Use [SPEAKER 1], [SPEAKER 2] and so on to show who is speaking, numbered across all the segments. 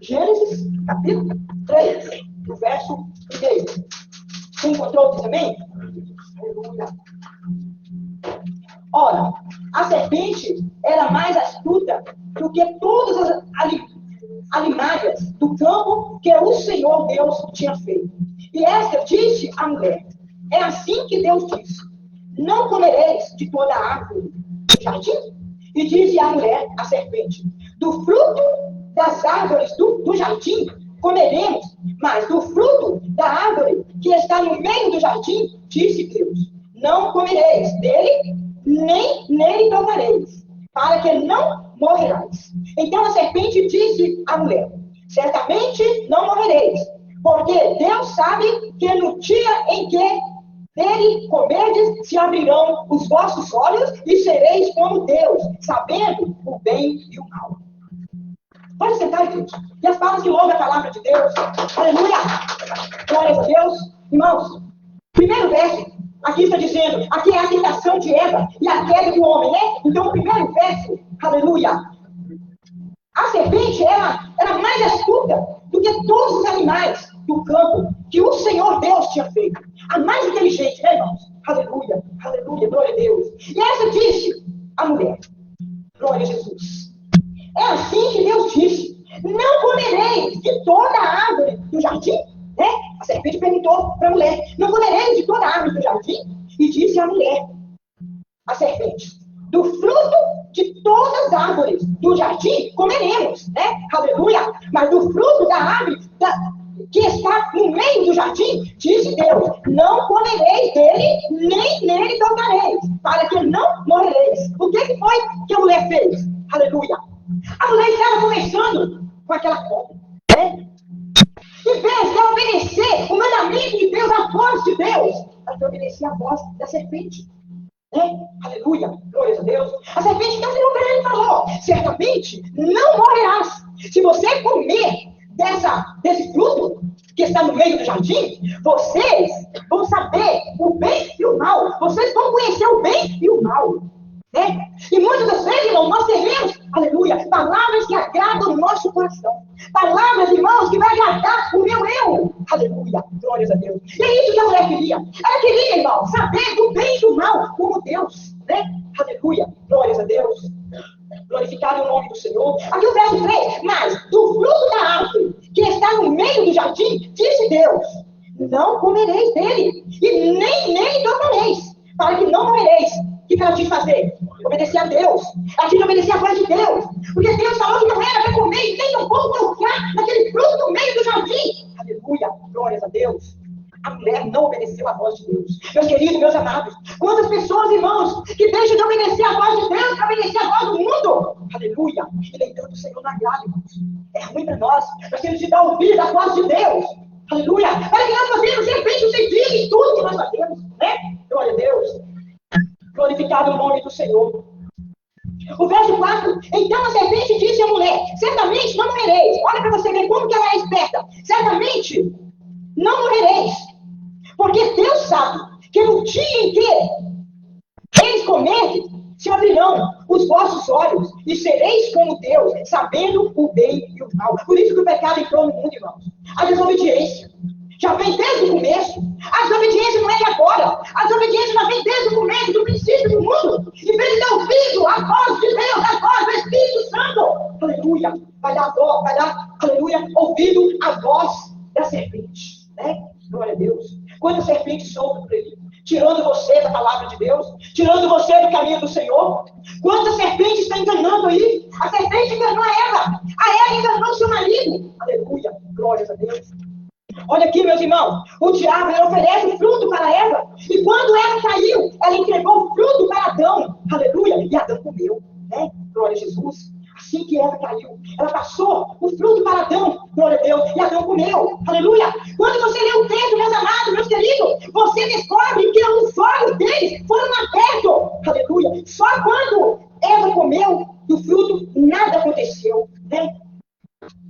[SPEAKER 1] Gênesis, capítulo 3, o verso 1. Você encontrou aqui também? Aleluia. Ora, a serpente era mais astuta do que todas as alimárias do campo que o Senhor Deus tinha feito. E esta disse à mulher: é assim que Deus disse: não comereis de toda a árvore do jardim? E disse a mulher, a serpente: do fruto das árvores do jardim comeremos, mas do fruto da árvore que está no meio do jardim, disse Deus: não comereis dele, nem nele tocareis, para que não morrerais. Então a serpente disse à mulher: certamente não morrereis, porque Deus sabe que no dia em que dele comerdes, se abrirão os vossos olhos e sereis como Deus, sabendo o bem e o mal. Pode sentar, gente. E as palavras que louvam a palavra de Deus. Aleluia! Glória a Deus. Irmãos, primeiro verso, aqui está dizendo, aqui é a tentação de Eva e a queda do homem, né? Então, o primeiro verso, aleluia. A serpente era mais astuta do que todos os animais do campo que o Senhor Deus tinha feito. A mais inteligente, né, irmãos? Aleluia, aleluia, glória a Deus. E essa disse a mulher: glória a Jesus. É assim que Deus disse: não comereis de toda a árvore do jardim? Né? A serpente perguntou para a mulher: não comereis de toda a árvore do jardim? E disse a mulher, a serpente: do fruto de todas as árvores do jardim comeremos, né? Aleluia! Mas do fruto da árvore que está no meio do jardim, disse Deus: não comereis dele, nem nele tocareis, para que não morrereis. O que foi que a mulher fez? Aleluia! A mulher estava conversando com aquela cobra, né? Em vez de obedecer o mandamento de Deus, a voz de Deus, ela foi obedecer a voz da serpente. Né? Aleluia, glória a Deus. A serpente então virou para ele e falou: certamente não morrerás. Se você comer desse fruto que está no meio do jardim, vocês vão saber o bem e o mal. Vocês vão conhecer o bem e o mal. Né? E muitas das vezes, irmão, nós teremos, aleluia, palavras que agradam o nosso coração. Palavras, irmãos, que vai agradar o meu eu. Aleluia, glórias a Deus. E é isso que a mulher queria. Ela queria, irmão, saber do bem e do mal como Deus. Né? Aleluia, glórias a Deus. Glorificado o nome do Senhor. Aqui o verso 3. Mas do fruto da árvore que está no meio do jardim, disse Deus: não comereis dele, e nem nele tocareis, para que não morrereis. O que ela tinha que fazer? Obedecer a Deus. Ela tinha que obedecer a voz de Deus. Porque Deus falou que não era para comer e nem não vou colocar naquele fruto no meio do jardim. Aleluia, glórias a Deus. A mulher não obedeceu a voz de Deus. Meus queridos, meus amados, quantas pessoas, irmãos, que deixam de obedecer a voz de Deus para obedecer a voz do mundo. Aleluia. E nem tanto o Senhor não agrada, irmãos. É ruim para nós. Nós temos de dar ouvido à voz de Deus. Aleluia. Para que nós possamos, de repente, seguir em tudo que nós fazemos. Né? Glória a Deus. Glorificado o nome do Senhor. O verso 4. Então a serpente disse à mulher: certamente não morrereis. Olha para você ver como que ela é esperta. Certamente não morrereis. Porque Deus sabe que no dia em que eles comerem, se abrirão os vossos olhos e sereis como Deus, sabendo o bem e o mal. Por isso que o pecado entrou no mundo, irmãos. A desobediência já vem desde o começo. A desobediência não é de agora. A desobediência já vem desde o começo, do princípio do mundo. Em vez de dar ouvido à voz de Deus, à voz do Espírito Santo, aleluia, vai dar, aleluia, ouvido à voz da serpente. Né? Glória a Deus. Quando a serpente solta por aí, tirando você da palavra de Deus, tirando você do caminho do Senhor. Quanta serpente está enganando aí? A serpente enganou a Eva. A Eva enganou seu marido. Aleluia, glórias a Deus. Olha aqui, meus irmãos, o diabo ele oferece o fruto para Eva, e quando Eva caiu, ela entregou o fruto para Adão, aleluia, e Adão comeu, né? Glória a Jesus. Assim que Eva caiu, ela passou o fruto para Adão, glória a Deus, e Adão comeu, aleluia. Quando você lê o texto, meus amados, meus queridos, você descobre que os olhos deles foram abertos, aleluia. Só quando Eva comeu do fruto, nada aconteceu, né?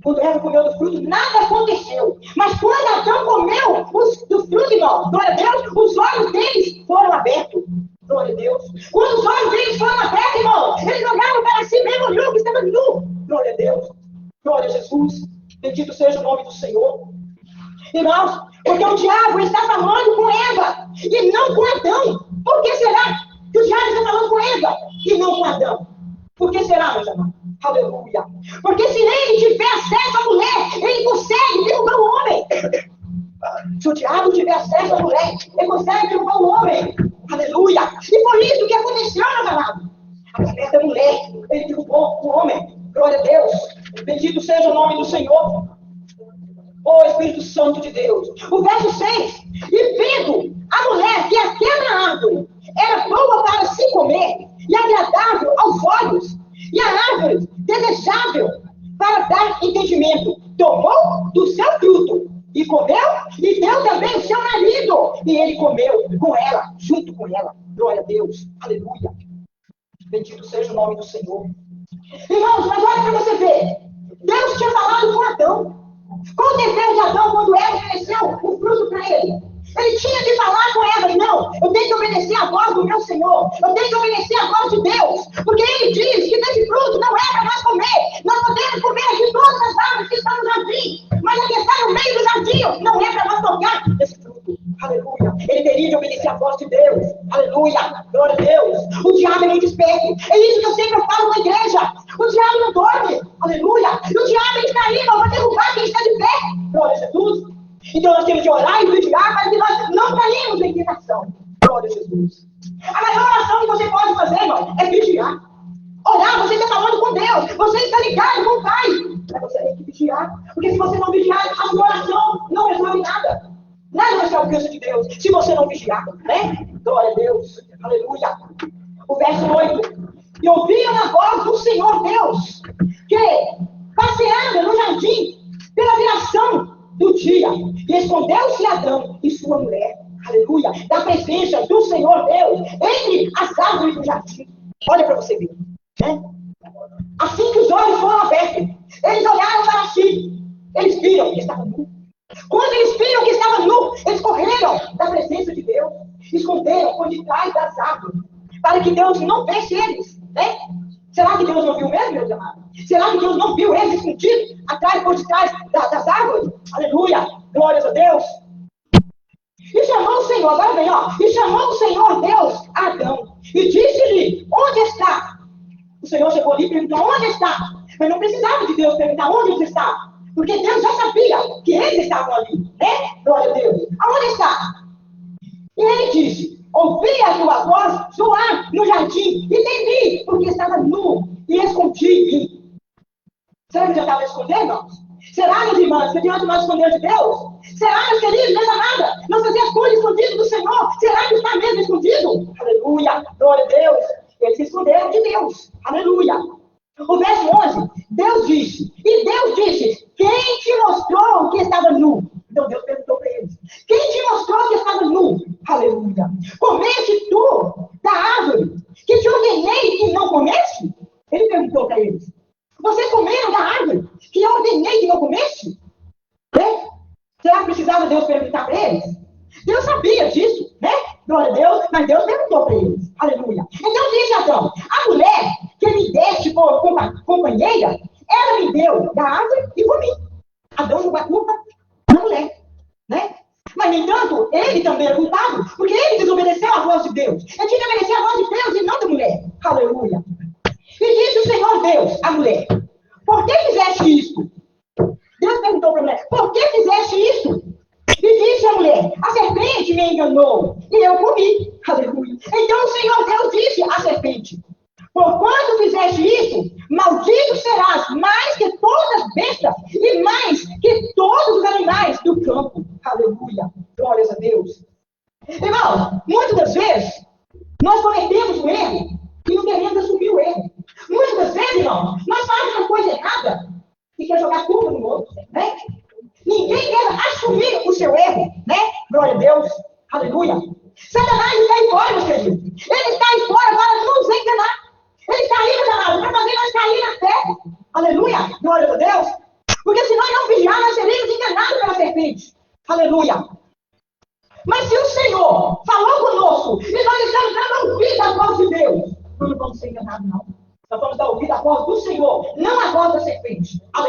[SPEAKER 1] Quando Eva comeu do fruto, nada aconteceu. Mas quando Adão comeu do fruto, irmão, glória a Deus, os olhos deles foram abertos. Glória a Deus. Quando os olhos deles foram abertos, irmão, eles olharam para si mesmo nu, que estava nu. Glória a Deus. Glória a Jesus. Bendito seja o nome do Senhor. Irmãos, porque o diabo está falando com Eva e não com Adão. Por que será que o diabo está falando com Eva e não com Adão? Por que será, meus amados? Aleluia. Porque se ele tiver acesso à mulher, ele consegue derrubar o homem. Se o diabo tiver acesso à mulher, ele consegue derrubar o homem. Aleluia. E por isso que aconteceu, meus amados. Através da mulher, ele derrubou o homem. Glória a Deus. Bendito seja o nome do Senhor. Ó Espírito Santo de Deus. O verso 6. E vendo a mulher que aquela árvore era boa para se comer e agradável aos olhos, e a árvore desejável para dar entendimento, tomou do seu fruto e comeu, e deu também ao seu marido, e ele comeu com ela, junto com ela. Glória a Deus. Aleluia. Bendito seja o nome do Senhor. Irmãos, mas olha para você ver. Deus tinha falado com Adão. Qual o desejo de Adão quando Eva ofereceu o fruto para ele? Ele tinha de falar com Eva, não, eu tenho que obedecer a voz do meu Senhor, eu tenho que obedecer a voz de Deus, porque ele diz que desse fruto não é para nós comer, nós podemos comer de todas as árvores que estão no jardim, mas a que está no meio do jardim não é para nós tocar esse fruto. Aleluia. Ele teria de obedecer a voz de Deus. Aleluia. Glória a Deus. O diabo é muito esperto. É isso que eu sempre falo na igreja. O diabo não dorme. Aleluia. O diabo está aí para derrubar quem está de pé. Glória a Jesus. Então nós temos de orar e vigiar para que nós não caímos em tentação. Glória a Jesus. A maior oração que você pode fazer, irmão, é vigiar. Orar, você está falando com Deus. Você está ligado com o Pai. Mas você tem que vigiar. Porque se você não vigiar, a sua oração não resolve nada. Nada vai ser alcance de Deus se você não vigiar, né? Glória a Deus. Aleluia. O verso 8. E ouviam a voz do Senhor Deus, que passeava no jardim pela viração do dia. E escondeu-se Adão e sua mulher. Aleluia. Da presença do Senhor Deus entre as árvores do jardim. Olha para você ver. Né? Assim que os olhos foram abertos, eles olharam para si. Eles viram que estava nu. Quando eles viram que estava nu, eles correram da presença de Deus, esconderam por detrás das árvores, para que Deus não visse eles, né? Será que Deus não viu mesmo, meus amados? Será que Deus não viu eles escondidos atrás, por detrás das árvores? Aleluia, glórias a Deus. E chamou o Senhor, agora vem, ó. E chamou o Senhor Deus a Adão, e disse-lhe, onde está? O Senhor chegou ali e perguntou, onde está? Mas não precisava de Deus perguntar onde eles estavam. Porque Deus já sabia que eles estavam ali, né? Glória a Deus. Aonde está? E ele disse, ouvi a tua voz soar no jardim, e temi, porque estava nu, e escondi. Será que já estava escondendo, irmãos? Será, meus irmãos, que diante nós escondemos de Deus? Será, meus queridos, meus amados, nós fazemos as coisas escondidas do Senhor? Será que está mesmo escondido? Aleluia, glória a Deus. Eles se esconderam de Deus. Aleluia. O verso 11, Deus disse, e Deus disse, quem te mostrou que estava nu? Então Deus perguntou para eles, quem te mostrou que estava nu? Aleluia. Comeste tu da árvore que te ordenei que não comeste? Ele perguntou para eles, vocês comeram da árvore que eu ordenei que não comeste? Né? Será que precisava Deus perguntar para eles? Deus sabia disso, né? Glória a Deus, mas Deus perguntou para eles. Aleluia. Então disse Adão, a mulher que me deste por companheira, ela me deu da árvore e comi. Adão jogou a culpa na mulher, né? Mas, no entanto, ele também é culpado, porque ele desobedeceu a voz de Deus. Ele tinha que obedecer a voz de Deus e não da mulher. Aleluia. E disse o Senhor Deus à mulher, por que fizeste isto? Deus perguntou para a mulher, por que fizeste isto? E disse a mulher, a serpente me enganou, e eu comi. Aleluia. Então o Senhor Deus disse à serpente, porquanto fizeste isso, maldito serás mais que todas as bestas, e mais que todos os animais do campo. Aleluia. Glórias a Deus. Irmão, muitas das vezes, nós cometemos um erro, e não queremos assumir o erro. Muitas das vezes, irmão, nós fazemos uma coisa errada, e quer jogar culpa no outro, né? Ninguém quer assumir o seu erro, né? Glória a Deus. Aleluia. Satanás está aí fora, meus queridos. Ele está aí fora para nos enganar. Ele está aí, meus amados, para fazer nós cair na fé. Aleluia. Glória a Deus. Porque se nós não vigiarmos, nós seremos enganados pela serpente. Aleluia. Mas se o Senhor falou conosco e nós estamos dando ouvido à voz de Deus, nós não vamos ser enganados, não. Nós vamos dar ouvido à voz do Senhor, não à voz da serpente. Aleluia.